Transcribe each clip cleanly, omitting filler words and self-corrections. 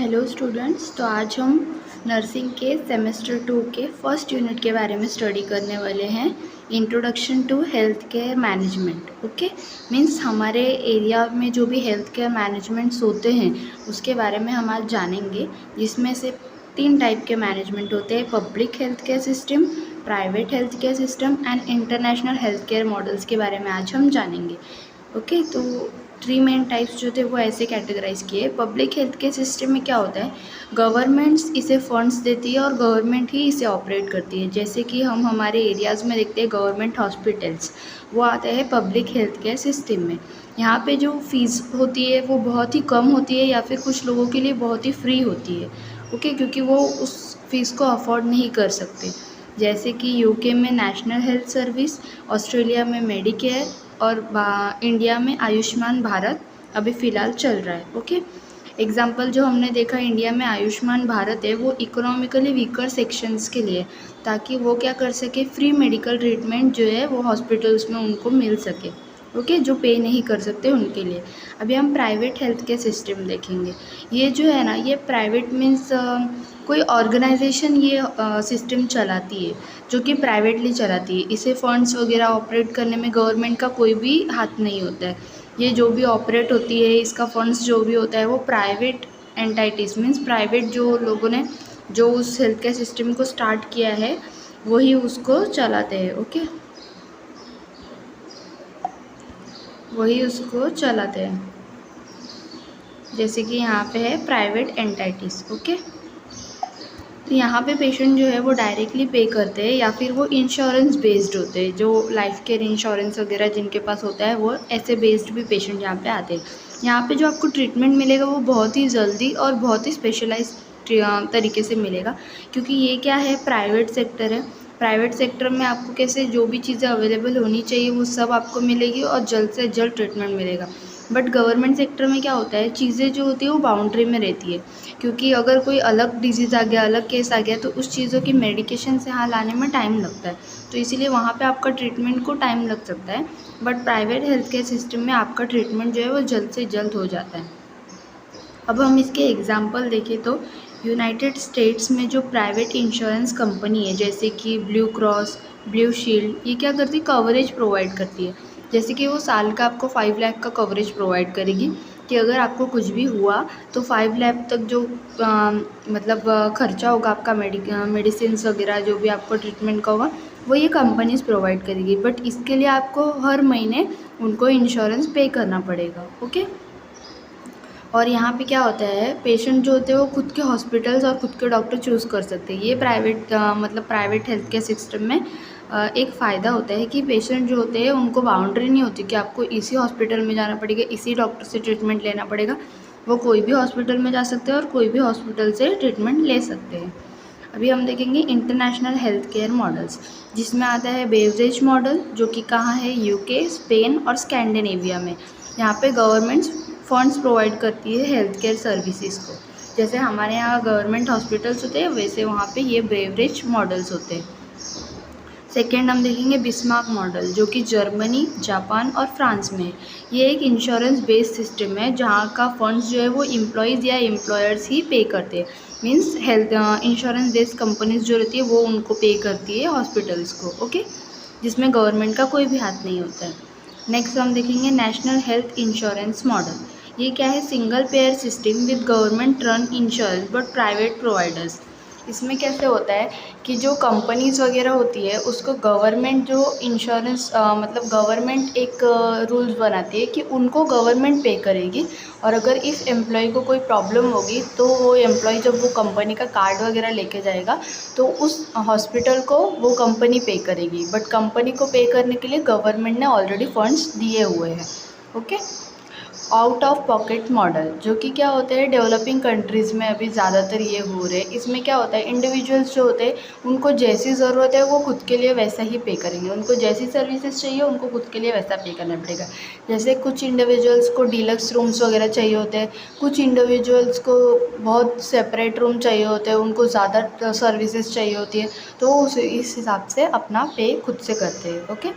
Hello students. तो आज हम नर्सिंग के सेमेस्टर 2 के फर्स्ट यूनिट के बारे में स्टडी करने वाले हैं। Introduction to health care management. Okay, means हमारे एरिया में जो भी हेल्थ केयर मैनेजमेंट्स होते हैं उसके बारे में हम आज जानेंगे, जिसमें से 3 टाइप के मैनेजमेंट होते हैं: public health care system, private health care system and international health care models के बारे में आज हम जानेंगे। ओके, तो 3 मेन टाइप्स जो थे वो ऐसे कैटेगराइज किए। पब्लिक हेल्थ केयर सिस्टम में क्या होता है, गवर्नमेंट्स इसे फंड्स देती है और गवर्नमेंट ही इसे ऑपरेट करती है। जैसे कि हम हमारे एरियाज़ में देखते हैं गवर्नमेंट हॉस्पिटल्स, वो आते हैं पब्लिक हेल्थ केयर सिस्टम में। यहाँ पे जो फीस होती है वो बहुत ही कम होती है या फिर कुछ लोगों के लिए बहुत ही फ्री होती है। ओके, क्योंकि वो उस फीस को अफोर्ड नहीं कर सकते। जैसे कि यूके में नेशनल हेल्थ सर्विस, ऑस्ट्रेलिया में मेडिकेयर और इंडिया में आयुष्मान भारत अभी फ़िलहाल चल रहा है। ओके, एग्जाम्पल जो हमने देखा इंडिया में आयुष्मान भारत है वो इकोनॉमिकली वीकर सेक्शंस के लिए, ताकि वो क्या कर सके, फ्री मेडिकल ट्रीटमेंट जो है वो हॉस्पिटल्स में उनको मिल सके। ओके, जो पे नहीं कर सकते उनके लिए। अभी हम प्राइवेट हेल्थ केयर सिस्टम देखेंगे। ये जो है ना, ये प्राइवेट मीन्स कोई ऑर्गेनाइजेशन ये सिस्टम चलाती है, जो कि प्राइवेटली चलाती है। इसे फंड्स वगैरह ऑपरेट करने में गवर्नमेंट का कोई भी हाथ नहीं होता है। ये जो भी ऑपरेट होती है, इसका फंड्स जो भी होता है वो प्राइवेट एंटाइटीज़ मीन्स प्राइवेट जो लोगों ने जो उस हेल्थ केयर सिस्टम को स्टार्ट किया है वही उसको चलाते हैं। ओके, वही उसको चलाते हैं। जैसे कि यहाँ पे है प्राइवेट एंटाइटीज़। ओके, तो यहाँ पे पेशेंट जो है वो डायरेक्टली पे करते हैं या फिर वो इंश्योरेंस बेस्ड होते हैं। जो लाइफ केयर इंश्योरेंस वगैरह जिनके पास होता है वो ऐसे बेस्ड भी पेशेंट यहाँ पे आते हैं। यहाँ पे जो आपको ट्रीटमेंट मिलेगा वो बहुत ही जल्दी और बहुत ही स्पेशलाइज तरीके से मिलेगा, क्योंकि ये क्या है, प्राइवेट सेक्टर है। प्राइवेट सेक्टर में आपको कैसे जो भी चीज़ें अवेलेबल होनी चाहिए वो सब आपको मिलेगी और जल्द से जल्द ट्रीटमेंट मिलेगा। बट गवर्नमेंट सेक्टर में क्या होता है, चीज़ें जो होती है वो बाउंड्री में रहती है, क्योंकि अगर कोई अलग डिजीज़ आ गया, अलग केस आ गया, तो उस चीज़ों की मेडिकेशन से यहाँ लाने में टाइम लगता है। तो इसीलिए वहाँ पे आपका ट्रीटमेंट को टाइम लग सकता है। But private health care system में आपका ट्रीटमेंट जो है वो जल्द से जल्द हो जाता है। अब हम इसके एग्जांपल देखें तो यूनाइटेड स्टेट्स में जो प्राइवेट इंश्योरेंस कंपनी है, जैसे कि ब्लू क्रॉस, ब्लू शील्ड, ये क्या करती है, कवरेज प्रोवाइड करती है। जैसे कि वो साल का आपको 5 लाख का कवरेज प्रोवाइड करेगी कि अगर आपको कुछ भी हुआ तो 5 लाख तक जो खर्चा होगा आपका मेडिसिन वगैरह जो भी आपको ट्रीटमेंट का होगा वो ये कंपनीज प्रोवाइड करेगी। बट इसके लिए आपको हर महीने उनको इंश्योरेंस पे करना पड़ेगा। ओके, और यहाँ पे क्या होता है, पेशेंट जो होते हैं वो खुद के हॉस्पिटल्स और खुद के डॉक्टर चूज़ कर सकते हैं। ये प्राइवेट हेल्थ केयर सिस्टम में एक फ़ायदा होता है कि पेशेंट जो होते हैं उनको बाउंड्री नहीं होती कि आपको इसी हॉस्पिटल में जाना पड़ेगा, इसी डॉक्टर से ट्रीटमेंट लेना पड़ेगा। वो कोई भी हॉस्पिटल में जा सकते हैं और कोई भी हॉस्पिटल से ट्रीटमेंट ले सकते हैं। अभी हम देखेंगे इंटरनेशनल हेल्थ केयर मॉडल्स, जिसमें आता है बेवरेज मॉडल, जो कि कहाँ है, यूके, स्पेन और स्कैंडिनेविया में। यहाँ पे गवर्नमेंट्स फंड्स प्रोवाइड करती है हेल्थ केयर सर्विसेज को। जैसे हमारे यहाँ गवर्नमेंट हॉस्पिटल्स होते हैं वैसे वहाँ पे ये बेवरेज मॉडल्स होते हैं। सेकेंड हम देखेंगे बिस्मार्क मॉडल, जो कि जर्मनी, जापान और फ्रांस में है। ये एक इंश्योरेंस बेस्ड सिस्टम है जहाँ का फंड्स जो है वो एम्प्लॉयज़ या एम्प्लॉयर्स ही पे करते हैं। Means health insurance based companies जो रहती है वो उनको पे करती है हॉस्पिटल्स को। ओके, जिसमें गवर्नमेंट का कोई भी हाथ नहीं होता है। नेक्स्ट हम देखेंगे नेशनल हेल्थ इंश्योरेंस मॉडल। ये क्या है, single pair system with government run insurance but private providers. इसमें कैसे होता है कि जो कंपनीज वगैरह होती है उसको गवर्नमेंट जो इंश्योरेंस गवर्नमेंट एक रूल्स बनाती है कि उनको गवर्नमेंट पे करेगी, और अगर इफ़ एम्प्लॉय को कोई प्रॉब्लम होगी तो वो एम्प्लॉय जब वो कंपनी का कार्ड वगैरह लेके जाएगा तो उस हॉस्पिटल को वो कंपनी पे करेगी। बट कंपनी को पे करने के लिए गवर्नमेंट ने ऑलरेडी फंड्स दिए हुए हैं। Okay, out of pocket model, जो कि क्या होते हैं, डेवलपिंग कंट्रीज़ में अभी ज़्यादातर ये हो रहे हैं। इसमें क्या होता है, इंडिविजुअल्स जो होते हैं उनको जैसी ज़रूरत है वो खुद के लिए वैसा ही पे करेंगे। उनको जैसी सर्विसेज चाहिए उनको खुद के लिए वैसा पे करना पड़ेगा। जैसे कुछ इंडिविजुअल्स को डीलक्स रूम्स वगैरह चाहिए होते हैं, कुछ इंडिविजुअल्स को बहुत सेपरेट रूम चाहिए होते हैं, उनको ज़्यादा सर्विसेज चाहिए होती है, तो इस हिसाब से अपना पे खुद से करते हैं। ओके,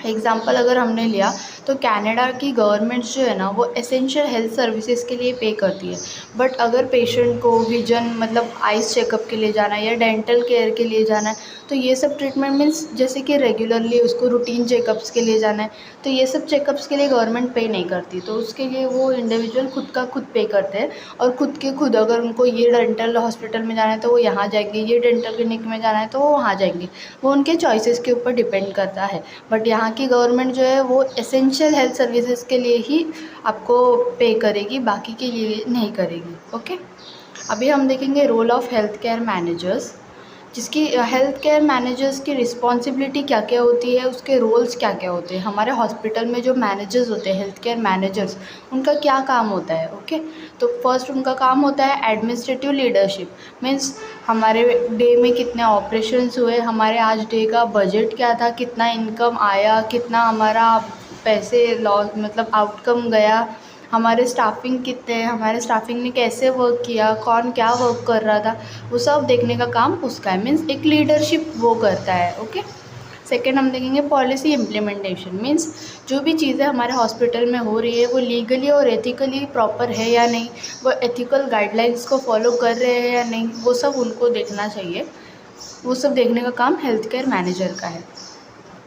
एग्ज़ाम्पल अगर हमने लिया तो कनाडा की गवर्नमेंट जो है ना वो एसेंशियल हेल्थ सर्विसेज के लिए पे करती है। बट अगर पेशेंट को विजन मतलब आइज़ चेकअप के लिए जाना है या डेंटल केयर के लिए जाना है, तो ये सब ट्रीटमेंट मीन्स जैसे कि रेगुलरली उसको रूटीन चेकअप्स के लिए जाना है, तो ये सब चेकअप्स के लिए गवर्नमेंट पे नहीं करती, तो उसके लिए वो इंडिविजुअल खुद का खुद पे करते हैं। और खुद के खुद अगर उनको ये डेंटल हॉस्पिटल में जाना है तो वो यहाँ जाएंगे, ये डेंटल क्लिनिक में जाना है तो वो वहाँ जाएंगे, वो उनके चॉइसेस के ऊपर डिपेंड करता है। बट यहाँ की गवर्नमेंट जो है वो एसेंशियल हेल्थ सर्विसेज के लिए ही आपको पे करेगी, बाकी के लिए नहीं करेगी। ओके, अभी हम देखेंगे role of health care managers, जिसकी हेल्थ केयर मैनेजर्स की रिस्पॉन्सिबिलिटी क्या क्या होती है, उसके रोल्स क्या क्या होते हैं। हमारे हॉस्पिटल में जो मैनेजर्स होते हैं, हेल्थ केयर मैनेजर्स, उनका क्या काम होता है। ओके, तो फर्स्ट उनका काम होता है एडमिनिस्ट्रेटिव लीडरशिप, मीन्स हमारे डे में कितने ऑपरेशंस हुए, हमारे आज डे का बजट क्या था, कितना इनकम आया, कितना हमारा पैसे लॉस मतलब आउटकम गया, हमारे स्टाफिंग कितने हैं, हमारे स्टाफिंग ने कैसे वर्क किया, कौन क्या वर्क कर रहा था, वो सब देखने का काम उसका है। मीन्स एक लीडरशिप वो करता है। ओके, सेकेंड हम देखेंगे पॉलिसी इम्प्लीमेंटेशन, मीन्स जो भी चीज़ें हमारे हॉस्पिटल में हो रही है वो लीगली और एथिकली प्रॉपर है या नहीं, वो एथिकल गाइडलाइंस को फॉलो कर रहे हैं या नहीं, वो सब उनको देखना चाहिए। वो सब देखने का काम हेल्थ केयर मैनेजर का है।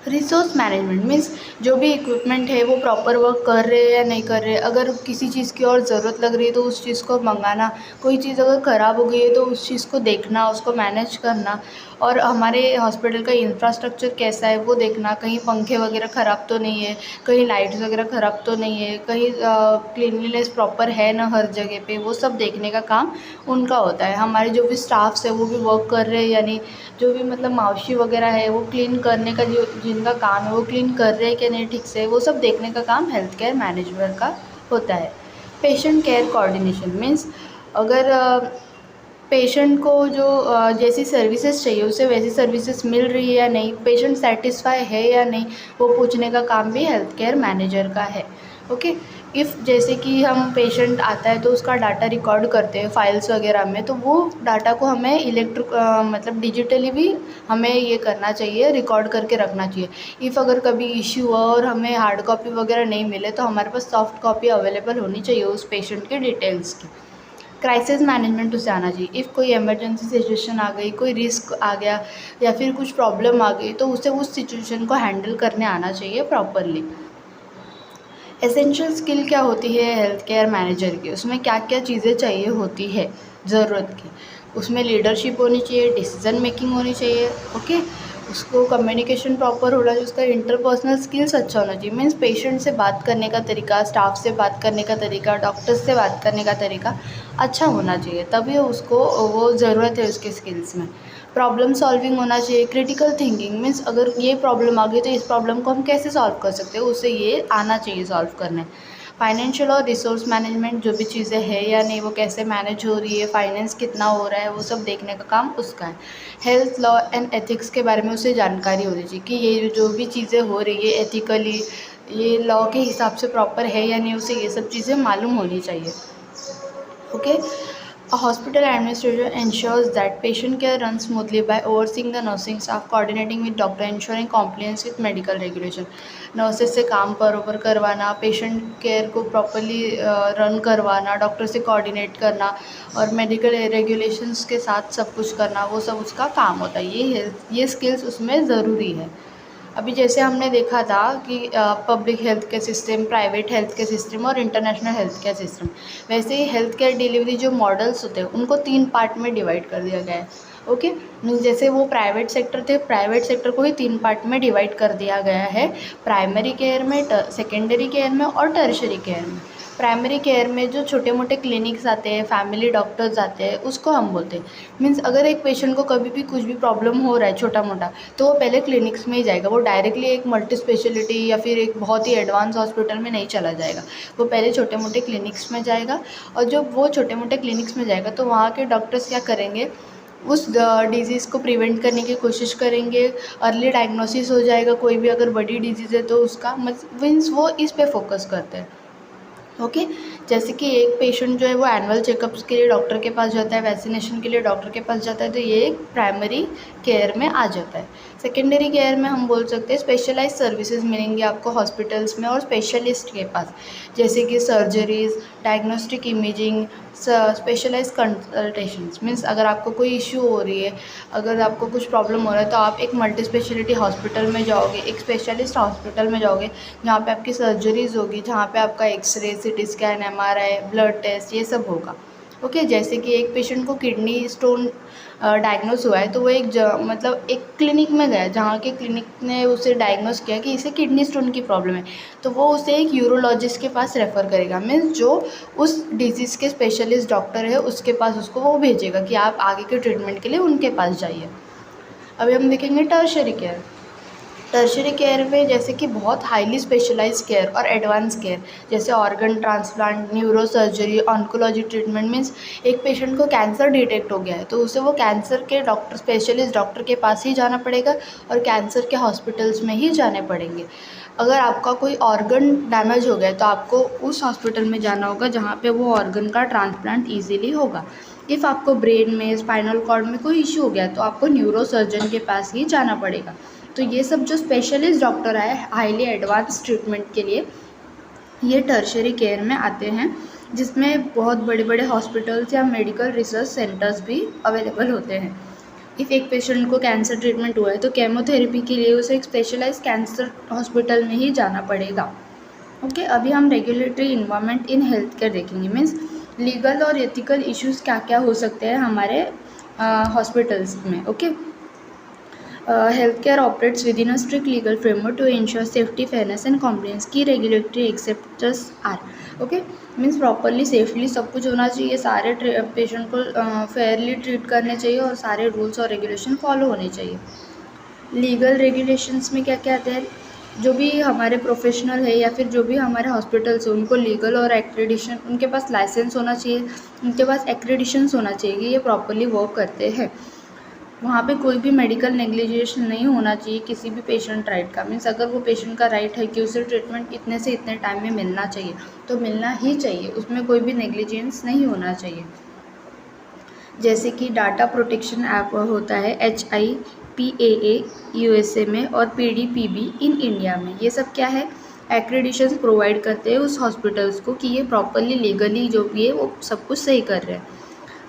रिसोर्स मैनेजमेंट मीन्स जो भी इक्विपमेंट है वो प्रॉपर वर्क कर रहे हैं या नहीं कर रहे, अगर किसी चीज़ की और ज़रूरत लग रही है तो उस चीज़ को मंगाना, कोई चीज़ अगर ख़राब हो गई है तो उस चीज़ को देखना, उसको मैनेज करना, और हमारे हॉस्पिटल का इंफ्रास्ट्रक्चर कैसा है वो देखना, कहीं पंखे वगैरह ख़राब तो नहीं है, कहीं लाइट्स वगैरह ख़राब तो नहीं है, कहीं क्लीनलीनेस प्रॉपर है ना हर जगह पे, वो सब देखने का काम उनका होता है। हमारे जो भी स्टाफ्स है वो भी वर्क कर रहे हैं या नहीं, जो भी मतलब मावशी वगैरह है वो क्लीन करने का जो जिनका काम है वो क्लीन कर रहे हैं कि नहीं ठीक से, वो सब देखने का काम हेल्थ केयर मैनेजमेंट का होता है। पेशेंट केयर कोऑर्डिनेशन मीन्स अगर पेशेंट को जो जैसी सर्विसेज चाहिए उसे वैसी सर्विसेज मिल रही है या नहीं, पेशेंट सेटिस्फाई है या नहीं, वो पूछने का काम भी हेल्थ केयर मैनेजर का है। ओके, इफ़ जैसे कि हम पेशेंट आता है तो उसका डाटा रिकॉर्ड करते हैं फाइल्स वगैरह में, तो वो डाटा को हमें मतलब डिजिटली भी हमें ये करना चाहिए, रिकॉर्ड करके रखना चाहिए। इफ़ अगर कभी इश्यू हुआ और हमें हार्ड कॉपी वगैरह नहीं मिले तो हमारे पास सॉफ्ट कॉपी अवेलेबल होनी चाहिए उस पेशेंट के डिटेल्स की। क्राइसिस मैनेजमेंट उसे आना चाहिए, इफ़ कोई इमरजेंसी सिचुएशन आ गई, कोई रिस्क आ गया या फिर कुछ प्रॉब्लम आ गई तो उसे उस सिचुएशन को हैंडल करने आना चाहिए प्रॉपरली। एसेंशियल स्किल क्या होती है हेल्थ केयर मैनेजर की, उसमें क्या क्या चीज़ें चाहिए होती है ज़रूरत की, उसमें लीडरशिप होनी चाहिए, डिसीजन मेकिंग होनी चाहिए। ओके, उसको कम्युनिकेशन प्रॉपर होना चाहिए, उसका इंटरपर्सनल स्किल्स अच्छा होना चाहिए, मीन्स पेशेंट से बात करने का तरीका, स्टाफ से बात करने का तरीका, डॉक्टर्स से बात करने का तरीका अच्छा होना चाहिए, तभी उसको वो ज़रूरत है उसके स्किल्स में। प्रॉब्लम सॉल्विंग होना चाहिए, क्रिटिकल थिंकिंग मीन्स अगर ये प्रॉब्लम आ गई तो इस प्रॉब्लम को हम कैसे सॉल्व कर सकते हैं, उसे ये आना चाहिए सॉल्व करने। फाइनेंशियल और रिसोर्स मैनेजमेंट, जो भी चीज़ें है या नहीं वो कैसे मैनेज हो रही है, फाइनेंस कितना हो रहा है, वो सब देखने का काम उसका है। हेल्थ लॉ एंड एथिक्स के बारे में उसे जानकारी होनी चाहिए कि ये जो भी चीज़ें हो रही है एथिकली, ये लॉ के हिसाब से प्रॉपर है या नहीं, उसे ये सब चीज़ें मालूम होनी चाहिए। Okay, a hospital administrator ensures that patient care runs smoothly by overseeing the nursing staff, coordinating with doctor, ensuring compliance with medical regulation। Nurses से काम बरोबर करवाना, पेशेंट केयर को प्रॉपरली रन करवाना, डॉक्टर से कोऑर्डिनेट करना और मेडिकल रेगुलेशंस के साथ सब कुछ करना, वो सब उसका काम होता है। ये स्किल्स उसमें ज़रूरी है। अभी जैसे हमने देखा था कि public health care system, private health care system और इंटरनेशनल हेल्थ केयर सिस्टम, वैसे ही हेल्थ केयर डिलीवरी जो मॉडल्स होते हैं उनको 3 पार्ट में डिवाइड कर दिया गया है। ओके, जैसे वो प्राइवेट सेक्टर थे, प्राइवेट सेक्टर को ही 3 पार्ट में डिवाइड कर दिया गया है, प्राइमरी केयर में, सेकेंडरी केयर में और टर्शरी केयर में। प्राइमरी केयर में जो छोटे मोटे क्लिनिक्स आते हैं, फैमिली डॉक्टर्स आते हैं, उसको हम बोलते हैं। मीन्स अगर एक पेशेंट को कभी भी कुछ भी प्रॉब्लम हो रहा है छोटा मोटा, तो वो पहले क्लिनिक्स में ही जाएगा, वो डायरेक्टली एक मल्टी स्पेशलिटी या फिर एक बहुत ही एडवांस हॉस्पिटल में नहीं चला जाएगा, वो पहले छोटे मोटे क्लिनिक्स में जाएगा। और जब वो छोटे मोटे क्लिनिक्स में जाएगा तो वहाँ के डॉक्टर्स क्या करेंगे, उस डिज़ीज़ को प्रिवेंट करने की कोशिश करेंगे, अर्ली डायग्नोसिस हो जाएगा, कोई भी अगर बड़ी डिजीज़ है तो उसका मीन्स वो इस पे फोकस करते हैं। ओके, जैसे कि एक पेशेंट जो है वो एनुअल चेकअप्स के लिए डॉक्टर के पास जाता है, वैक्सीनेशन के लिए डॉक्टर के पास जाता है, तो ये एक प्राइमरी केयर में आ जाता है। सेकेंडरी केयर में हम बोल सकते हैं स्पेशलाइज सर्विसेज मिलेंगी आपको हॉस्पिटल्स में और स्पेशलिस्ट के पास, जैसे कि surgeries, diagnostic imaging, specialise consultations. Means अगर आपको कोई इश्यू हो रही है, अगर आपको कुछ प्रॉब्लम हो रहा है, तो आप एक मल्टी स्पेशलिटी हॉस्पिटल में जाओगे, एक स्पेशलिस्ट हॉस्पिटल में जाओगे, जहाँ पे आपकी सर्जरीज होगी, जहाँ पे आपका x-ray, CT scan, MRI, blood test, ये सब होगा। ओके, जैसे कि एक पेशेंट को किडनी स्टोन डायग्नोस हुआ है, तो वो मतलब एक क्लिनिक में गया, जहाँ के क्लिनिक ने उसे डायग्नोस किया कि इसे किडनी स्टोन की प्रॉब्लम है, तो वो उसे एक यूरोलॉजिस्ट के पास रेफ़र करेगा। मीन्स जो उस डिजीज़ के स्पेशलिस्ट डॉक्टर है, उसके पास उसको वो भेजेगा कि आप आगे के ट्रीटमेंट के लिए उनके पास जाइए। अभी हम देखेंगे टर्शरी केयर। टर्शरी केयर में जैसे कि बहुत हाईली स्पेशलाइज्ड केयर और एडवांस केयर, जैसे organ transplant, neuro surgery, oncology treatment. Means एक पेशेंट को कैंसर डिटेक्ट हो गया है, तो उसे वो कैंसर के डॉक्टर, स्पेशलिस्ट डॉक्टर के पास ही जाना पड़ेगा और कैंसर के हॉस्पिटल्स में ही जाने पड़ेंगे। अगर आपका कोई ऑर्गन डैमेज हो गया है, तो आपको उस हॉस्पिटल में जाना होगा जहाँ पे वो ऑर्गन का ट्रांसप्लांट ईजिली होगा। इफ़ आपको ब्रेन में, स्पाइनल कॉर्ड में कोई इशू हो गया, तो आपको न्यूरो सर्जन के पास ही जाना पड़ेगा। तो ये सब जो स्पेशलिस्ट डॉक्टर आए हाईली एडवांस ट्रीटमेंट के लिए, ये टर्शरी केयर में आते हैं, जिसमें बहुत बड़े बड़े हॉस्पिटल्स या मेडिकल रिसर्च सेंटर्स भी अवेलेबल होते हैं। इफ़ एक पेशेंट को कैंसर ट्रीटमेंट हुआ है, तो केमोथेरेपी के लिए उसे एक स्पेशलाइज्ड कैंसर हॉस्पिटल में ही जाना पड़ेगा। ओके, अभी हम regulatory environment in health care देखेंगे। मीन्स लीगल और एथिकल इश्यूज़ क्या क्या हो सकते हैं हमारे हॉस्पिटल्स में। Okay, healthcare operates within a strict legal framework to ensure safety, fairness and compliance. Key regulatory exceptions are okay, means properly safely सब कुछ होना चाहिए, सारे पेशेंट को फेयरली ट्रीट करने चाहिए और सारे रूल्स और रेगुलेशन फॉलो होने चाहिए। लीगल रेगुलेशंस में क्या क्या आते हैं, जो भी हमारे प्रोफेशनल है या फिर जो भी हमारे हॉस्पिटल्स हैं, उनको लीगल और एक्रेडिशन, उनके पास लाइसेंस होना चाहिए, उनके पास एक्रेडिशंस होना चाहिए कि ये प्रॉपरली वर्क करते हैं। वहाँ पे कोई भी मेडिकल नेग्लिजेशन नहीं होना चाहिए किसी भी पेशेंट राइट का। मीन्स अगर वो पेशेंट का राइट है कि उसे ट्रीटमेंट इतने से इतने टाइम में मिलना चाहिए, तो मिलना ही चाहिए, उसमें कोई भी नेग्लिजेंस नहीं होना चाहिए। जैसे कि डाटा प्रोटेक्शन ऐप होता है HIPAA USA में और PDPB इन इंडिया में। ये सब क्या है, एक्रेडिशन प्रोवाइड करते हैं उस हॉस्पिटल्स को कि ये प्रॉपरली लीगली जो भी है वो सब कुछ सही कर रहे हैं।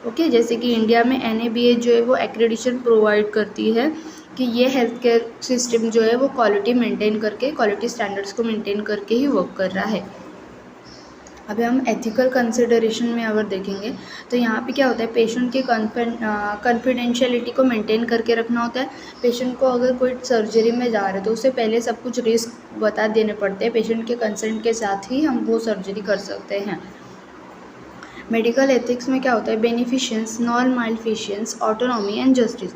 ओके, जैसे कि इंडिया में NABH जो है वो एक्रेडिशन प्रोवाइड करती है कि ये हेल्थ केयर सिस्टम जो है वो क्वालिटी मेंटेन करके, क्वालिटी स्टैंडर्ड्स को मेंटेन करके ही वर्क कर रहा है। अभी हम एथिकल कंसिडरेशन में अगर देखेंगे, तो यहाँ पे क्या होता है, पेशेंट की कॉन्फिडेंशियलिटी को मेंटेन करके रखना होता है। पेशेंट को अगर कोई सर्जरी में जा रहे हैं, तो उसे पहले सब कुछ रिस्क बता देने पड़ते हैं, पेशेंट के कंसेंट के साथ ही हम वो सर्जरी कर सकते हैं। मेडिकल एथिक्स में क्या होता है, बेनिफिशियंस, नॉन मालफिशियंस, ऑटोनॉमी एंड जस्टिस।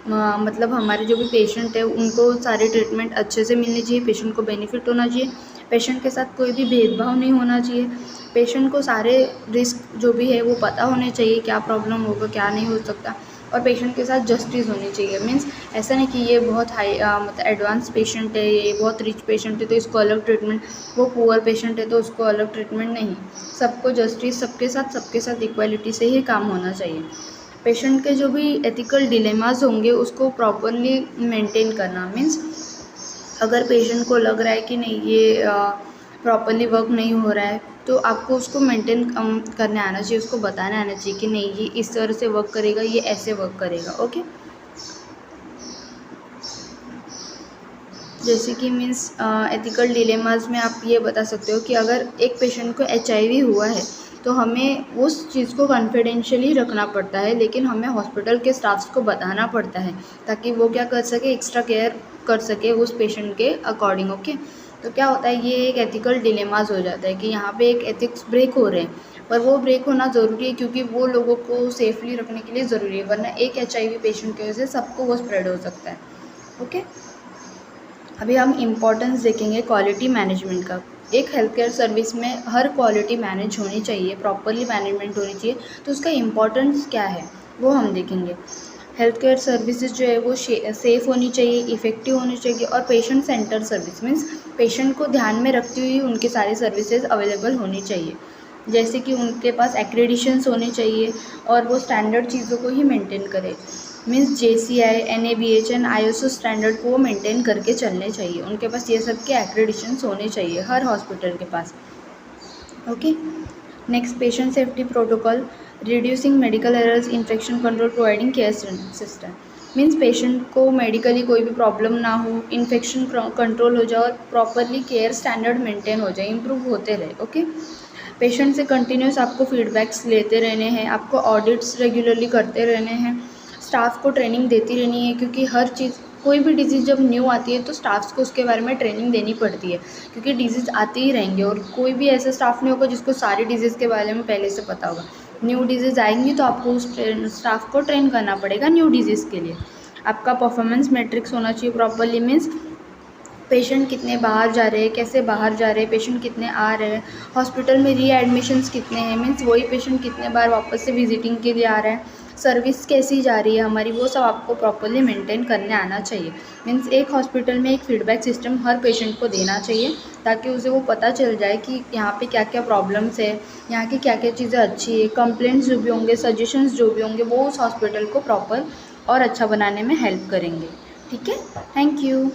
मतलब हमारे जो भी पेशेंट है उनको सारे ट्रीटमेंट अच्छे से मिलने चाहिए, पेशेंट को बेनिफिट होना चाहिए, पेशेंट के साथ कोई भी भेदभाव नहीं होना चाहिए, पेशेंट को सारे रिस्क जो भी है वो पता होने चाहिए, क्या प्रॉब्लम होगा क्या नहीं हो सकता, और पेशेंट के साथ जस्टिस होनी चाहिए। मीन्स ऐसा नहीं कि ये बहुत हाई मतलब एडवांस पेशेंट है, ये बहुत रिच पेशेंट है तो इसको अलग ट्रीटमेंट, वो पुअर पेशेंट है तो उसको अलग ट्रीटमेंट, नहीं। सबको जस्टिस, सबके साथ इक्वालिटी से ही काम होना चाहिए। पेशेंट के जो भी एथिकल डिलेमास होंगे उसको प्रॉपरली मेंटेन करना। मीन्स अगर पेशेंट को लग रहा है कि नहीं ये प्रॉपरली वर्क नहीं हो रहा है, तो आपको उसको मेंटेन करने आना चाहिए, उसको बताने आना चाहिए कि नहीं ये इस तरह से वर्क करेगा, ये ऐसे वर्क करेगा। ओके, जैसे कि मीन्स एथिकल डिलेमास में आप ये बता सकते हो कि अगर एक पेशेंट को HIV हुआ है, तो हमें उस चीज़ को कॉन्फिडेंशियली रखना पड़ता है, लेकिन हमें हॉस्पिटल के स्टाफ्स को बताना पड़ता है ताकि वो क्या कर सके, एक्स्ट्रा केयर कर सके उस पेशेंट के अकॉर्डिंग। ओके, तो क्या होता है, ये एक एथिकल डिलेमास हो जाता है कि यहाँ पे एक एथिक्स ब्रेक हो रहे हैं, पर वो ब्रेक होना ज़रूरी है क्योंकि वो लोगों को सेफली रखने के लिए ज़रूरी है, वरना एक HIV पेशेंट की वजह से सबको वो स्प्रेड हो सकता है। ओके, अभी हम इम्पोर्टेंस देखेंगे क्वालिटी मैनेजमेंट का। एक हेल्थ केयर सर्विस में हर क्वालिटी मैनेज होनी चाहिए, प्रॉपरली मैनेजमेंट होनी चाहिए, तो उसका इम्पोर्टेंस क्या है वो हम देखेंगे। हेल्थ केयर सर्विसेज जो है वो सेफ़ होनी चाहिए, इफ़ेक्टिव होनी चाहिए और patient centre service. Means patient को ध्यान में रखती हुई उनकी सारी सर्विसेज अवेलेबल होनी चाहिए। जैसे कि उनके पास एक्रेडिशंस होने चाहिए और वो स्टैंडर्ड चीज़ों को ही मेंटेन करे। Means JCI, NABH and ISO standard को वो मेंटेन करके चलने चाहिए। उनके पास ये सब के एक्रेडिशंस होने चाहिए हर हॉस्पिटल के पास। Okay, next patient safety protocol, reducing medical errors, infection control, providing care system. Means patient को मेडिकली कोई भी प्रॉब्लम ना हो, इन्फेक्शन कंट्रोल हो जाए और प्रॉपरली केयर स्टैंडर्ड मेंटेन हो जाए, इंप्रूव होते रहे। ओके, पेशेंट से कंटिन्यूस आपको फीडबैक्स लेते रहने हैं, आपको ऑडिट्स रेगुलरली करते रहने हैं, स्टाफ को ट्रेनिंग देती रहनी है, क्योंकि हर चीज़, कोई भी डिजीज़ जब न्यू आती है तो स्टाफ्स को उसके बारे में ट्रेनिंग देनी पड़ती है, क्योंकि डिजीज़ आते ही रहेंगे और कोई भी ऐसा स्टाफ नहीं होगा जिसको सारी डिजीज़ के बारे में पहले से पता होगा। न्यू डिजीज़ आएंगी तो आपको उस स्टाफ को ट्रेन करना पड़ेगा न्यू डिजीज़ के लिए। आपका परफॉर्मेंस मैट्रिक्स होना चाहिए प्रॉपरली, मीन्स पेशेंट कितने बाहर जा रहे हैं, कैसे बाहर जा रहे हैं, पेशेंट कितने आ रहे हैं, हॉस्पिटल में रीएडमिशंस कितने हैं, मीन्स वही पेशेंट कितने बार वापस से विजिटिंग के लिए आ रहे हैं, सर्विस कैसी जा रही है हमारी, वो सब आपको प्रॉपरली मेंटेन करने आना चाहिए। मीन्स एक हॉस्पिटल में एक फीडबैक सिस्टम हर पेशेंट को देना चाहिए, ताकि उसे वो पता चल जाए कि यहाँ पे क्या क्या प्रॉब्लम्स है, यहाँ की क्या क्या चीज़ें अच्छी है, कंप्लेंट्स जो भी होंगे, सजेशंस जो भी होंगे, वो उस हॉस्पिटल को प्रॉपर और अच्छा बनाने में हेल्प करेंगे। ठीक है, थैंक यू।